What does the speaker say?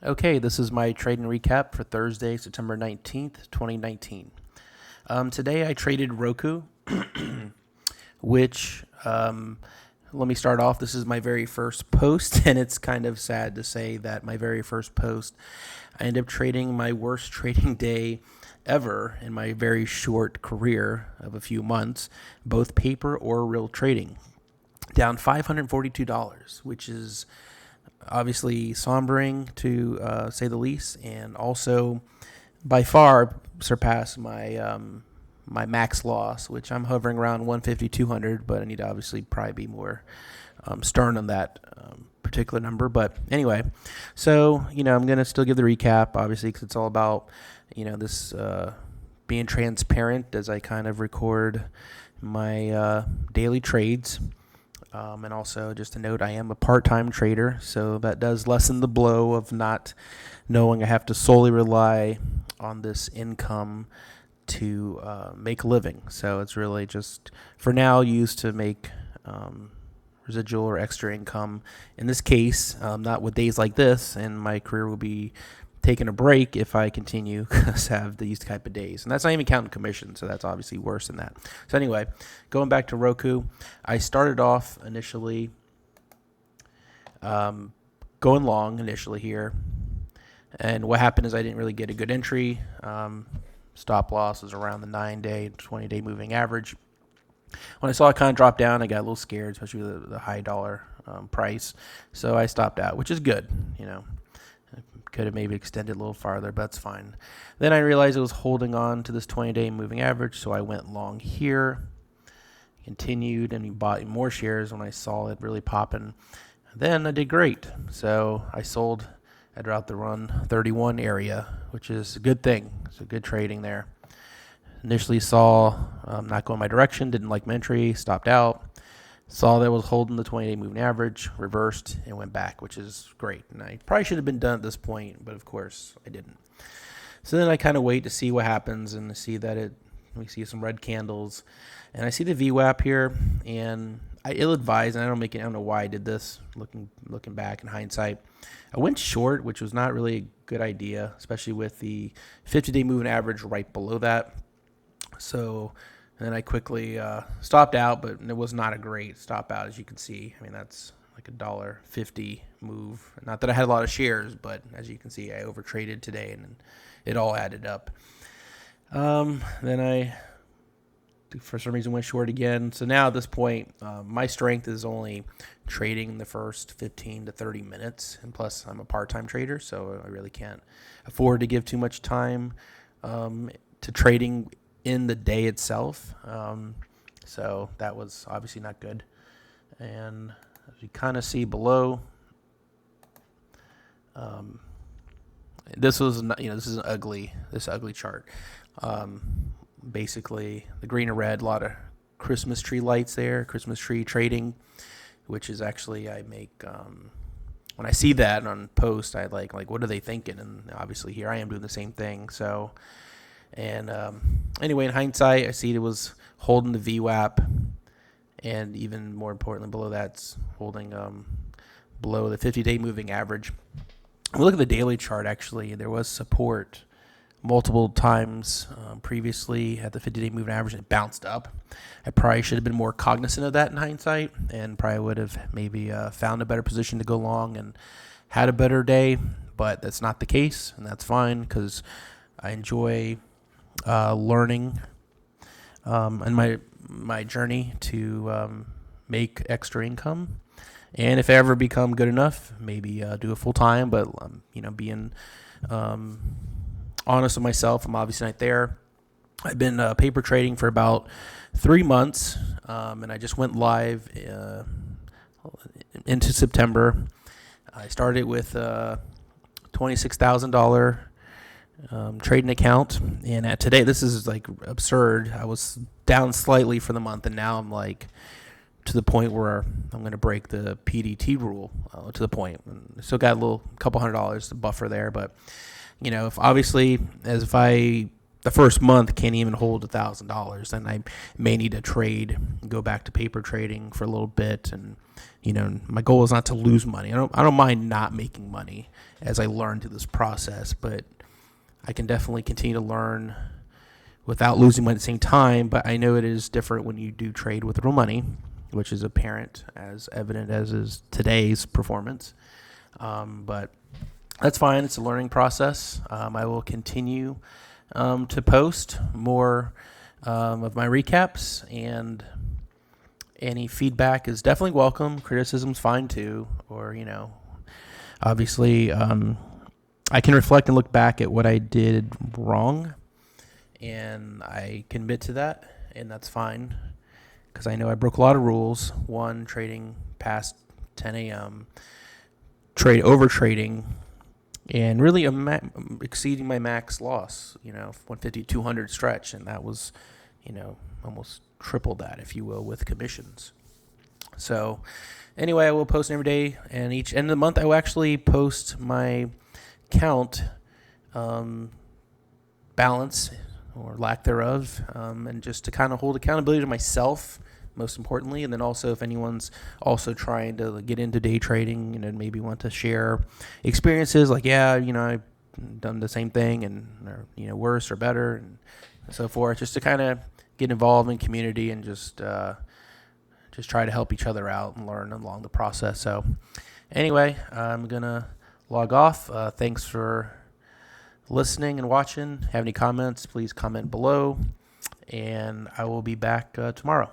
Okay, this is my trading recap for Thursday, September 19th, 2019. Today I traded Roku, which, let me start off. This is my very first post, and it's kind of sad to say that my very first post, I ended up trading my worst trading day ever in my very short career of a few months, both paper or real trading. Down $542, which is obviously sombering to say the least, and also by far surpassed my max loss, which I'm hovering around 150, 200, but I need to obviously probably be more stern on that particular number. But anyway, so I'm gonna still give the recap, obviously, because it's all about this being transparent as I kind of record my daily trades. And also, just a note, I am a part-time trader, so that does lessen the blow of not knowing I have to solely rely on this income to make a living. So it's really just, for now, used to make residual or extra income. In this case, not with days like this, and my career will be taking a break if I continue to have these type of days. And that's not even counting commission, so that's obviously worse than that. So anyway, going back to Roku, I started off initially going long initially here. And what happened is I didn't really get a good entry. Stop loss was around the 9-day, 20-day moving average. When I saw it kind of drop down, I got a little scared, especially with the high dollar price. So I stopped out, which is good, Could have maybe extended a little farther, but that's fine. Then I realized it was holding on to this 20-day moving average, so I went long here, continued, and bought more shares when I saw it really popping. Then I did great. So I sold at about the run 31 area, which is a good thing. It's a good trading there. Initially saw not going my direction, didn't like my entry, stopped out. Saw that was holding the 20-day moving average, reversed, and went back, which is great. And I probably should have been done at this point, but of course I didn't. So then I kind of wait to see what happens and to see that we see some red candles. And I see the VWAP here, and I ill-advised, and I don't know why I did this, looking back in hindsight. I went short, which was not really a good idea, especially with the 50-day moving average right below that. So and then I quickly stopped out, but it was not a great stop out, as you can see. I mean, that's like $1.50 move. Not that I had a lot of shares, but as you can see, I overtraded today, and it all added up. Then I, for some reason, went short again. So now at this point, my strength is only trading the first 15 to 30 minutes. And plus, I'm a part-time trader, so I really can't afford to give too much time to trading in the day itself. So that was obviously not good. And as you kind of see below, this is an ugly chart. Basically the green and red, a lot of Christmas tree lights there, Christmas tree trading, which is actually, I make, when I see that on post, I like, what are they thinking? And obviously here I am doing the same thing. So, and anyway, in hindsight, I see it was holding the VWAP, and even more importantly, below that's holding below the 50-day moving average. When we look at the daily chart, actually, there was support multiple times previously at the 50-day moving average, and it bounced up. I probably should have been more cognizant of that in hindsight, and probably would have maybe found a better position to go long and had a better day, but that's not the case, and that's fine because I enjoy learning and my journey to make extra income. And if I ever become good enough, maybe do it full time. But being honest with myself, I'm obviously not there. I've been paper trading for about 3 months, and I just went live into September. I started with $26,000 trading account, and at today, this is like absurd. I was down slightly for the month, and now I'm like to the point where I'm going to break the PDT rule to the point. And I still got a couple $100 to buffer there, but if obviously, as if I the first month can't even hold $1,000, then I may need to trade, go back to paper trading for a little bit. And my goal is not to lose money. I don't mind not making money as I learn through this process, but I can definitely continue to learn without losing money at the same time. But I know it is different when you do trade with real money, which is apparent, as evident as is today's performance. But that's fine. It's a learning process. I will continue to post more of my recaps, and any feedback is definitely welcome. Criticism's fine too, or obviously I can reflect and look back at what I did wrong, and I can admit to that, and that's fine, because I know I broke a lot of rules. One, trading past 10 a.m., over trading, and really exceeding my max loss, 150, 200 stretch, and that was, almost triple that, if you will, with commissions. So anyway, I will post every day, and each end of the month I will actually post my count balance or lack thereof, and just to kind of hold accountability to myself, most importantly. And then also, if anyone's also trying to get into day trading and maybe want to share experiences, like, I've done the same thing, and worse or better, and so forth, just to kind of get involved in community and just try to help each other out and learn along the process. So anyway, I'm gonna log off. Thanks for listening and watching. Have any comments, please comment below, and I will be back tomorrow.